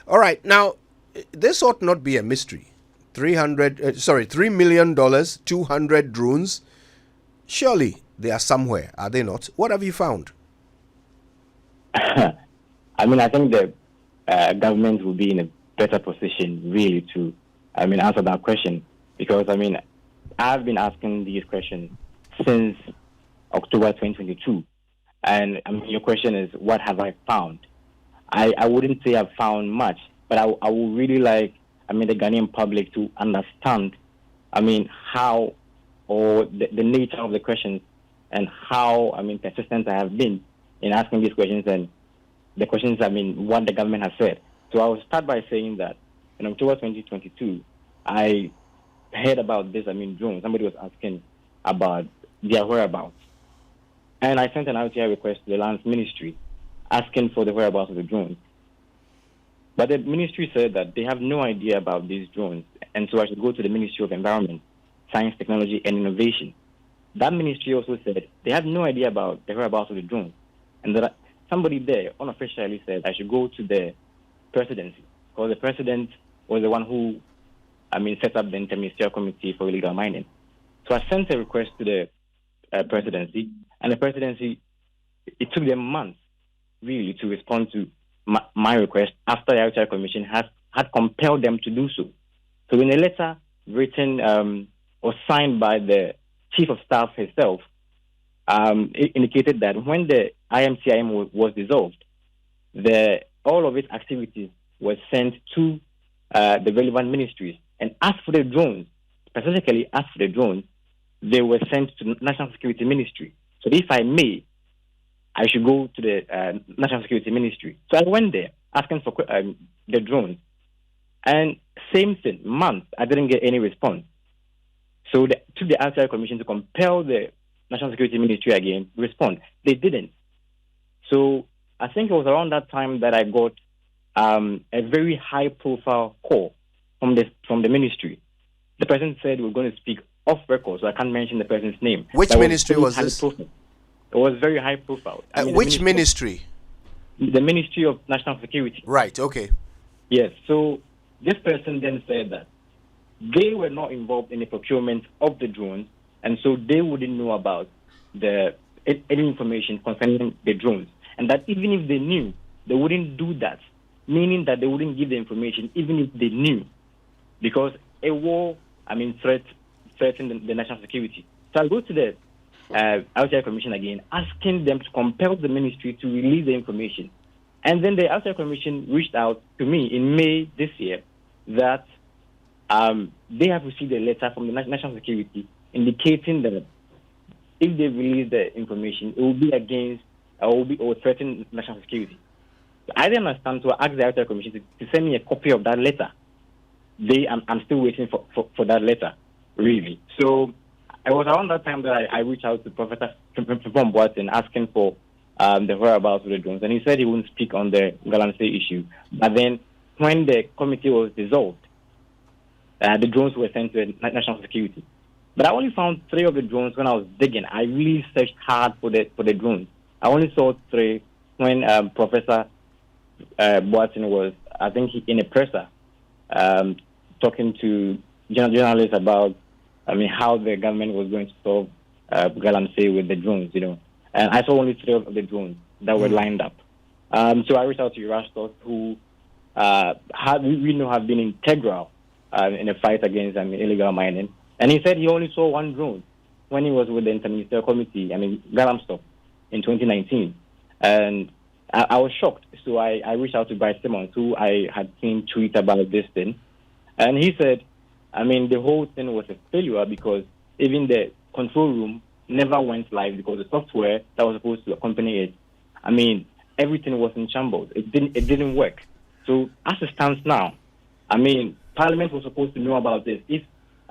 All right. Now, this ought not be a mystery. $3 million, 200 drones. Surely they are somewhere, are they not? What have you found? I mean, I think the government will be in a better position, really, to, answer that question. Because, I've been asking these questions since October 2022. And, your question is, what have I found? I wouldn't say I've found much, but I would really like, the Ghanaian public to understand, how, or the nature of the questions and how, persistent I have been in asking these questions and the questions, what the government has said. So I will start by saying that in October 2022, I heard about this, drones. Somebody was asking about their whereabouts. And I sent an RTI request to the Lands Ministry asking for the whereabouts of the drones. But the ministry said that they have no idea about these drones, and so I should go to the Ministry of Environment, Science, Technology, and Innovation. That ministry also said they have no idea about the whereabouts of the drones, and that somebody there unofficially said I should go to the Presidency, because the President was the one who, set up the Interministerial Committee for Illegal Mining. So I sent a request to the Presidency, and the Presidency, it took them months, really, to respond to my request after the RTI Commission had compelled them to do so. So in a letter written or signed by the Chief of Staff herself, it indicated that when the IMCIM was dissolved, all of its activities were sent to the relevant ministries. And as for the drones, specifically as for the drones, they were sent to the National Security Ministry. So if I may, I should go to the National Security Ministry. So I went there asking for the drones. And same thing, months, I didn't get any response. So it took the RTI Commission to compel the National Security Ministry again to respond. They didn't. So I think it was around that time that I got a very high-profile call from the ministry. The person said we're going to speak off record, so I can't mention the person's name. Which ministry was this? It was very high profile. Which ministry? The Ministry of National Security. Right, okay. Yes, so this person then said that they were not involved in the procurement of the drones, and so they wouldn't know about any information concerning the drones. And that even if they knew, they wouldn't do that, meaning that they wouldn't give the information even if they knew, because a war, threatened the national security. So I'll go to the RTI Commission again, asking them to compel the ministry to release the information. And then the RTI Commission reached out to me in May this year that they have received a letter from the national security indicating that if they release the information, it will be against or threaten national security. I didn't understand, so I asked the RTI Commission to send me a copy of that letter. I'm still waiting for that letter, really. So it was around that time that I reached out to Professor Boateng asking for the whereabouts of the drones, and he said he wouldn't speak on the Galamsey issue. But then, when the committee was dissolved, the drones were sent to national security. But I only found 3 of the drones when I was digging. I really searched hard for the drones. I only saw 3 when Professor Boateng was, I think, in a presser, talking to journalists about how the government was going to solve Galamsey with the drones, And I saw only 3 of the drones that were lined up. So I reached out to Erastus, who we know have been integral in the fight against illegal mining. And he said he only saw 1 drone when he was with the Interministerial Committee, Galamsey, in 2019. And I was shocked. So I reached out to Bryce Simmons, who I had seen tweet about this thing. And he said, the whole thing was a failure because even the control room never went live because the software that was supposed to accompany it, everything was in shambles. It didn't work. So as it stands now, Parliament was supposed to know about this. If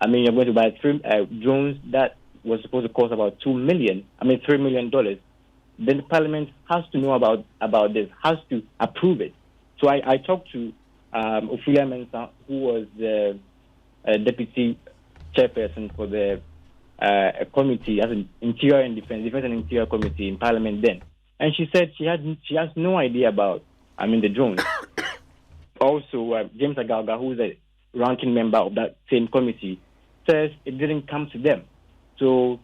you're going to buy 3 drones that was supposed to cost about $3 million, then the Parliament has to know about this, has to approve it. So I talked to Ophelia Mensah, who was the deputy chairperson for the committee as an Interior and Defense and Interior Committee in Parliament then, and she said she has no idea about the drones. also James Agalga, who is a ranking member of that same committee, says it didn't come to them. So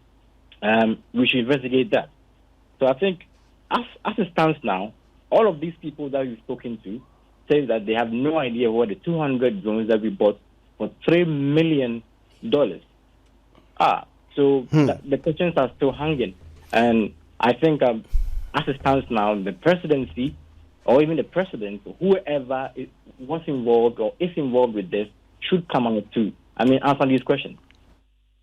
we should investigate that. So I think, as it stands now, all of these people that we've spoken to say that they have no idea what the 200 drones that we bought for $3 million are. So the questions are still hanging. And I think, as it stands now, the presidency or even the president, whoever was involved or is involved with this, should come out to, answer these questions.